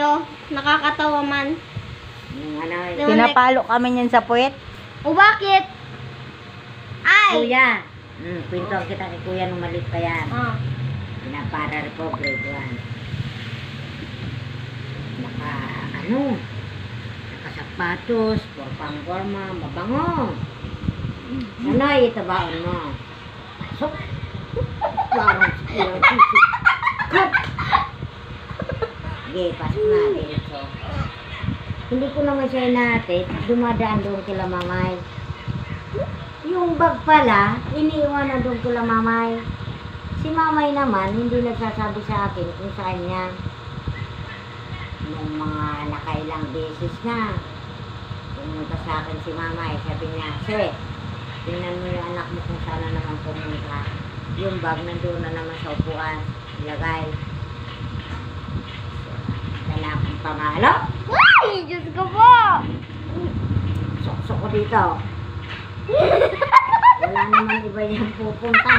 nyo. Nakakatawa man. Yung ano, Pinapalo kami niyan sa puwet. O bakit? Ay! kuya. Kwento kita kay kuya nung maliit pa yan. Ah. Pinapara rin po, grade 1. Nakasapatos, porma, mabango. Nanay, itabaon mo. Pasok. Parang silang sisi. Cut! Sige, pasok na, diretso. Hindi ko naman siya inatid, dumadaan doon kila mamay. Yung bag pala, iniiwan na doon kila mamay. Si mamay naman, hindi nagsasabi sa akin kung saan niya. Nung mga nakailang beses na, pumunta sa akin si mamay, sabi niya, "Sir, tingnan mo yung anak mo kung saan na naman pumunta. Yung bag nandoon na naman sa upuan, ilagay." Wala akong pamalo. Ay! Diyos ko po! Sok-sok ko dito. Wala naman iba yung pupunta.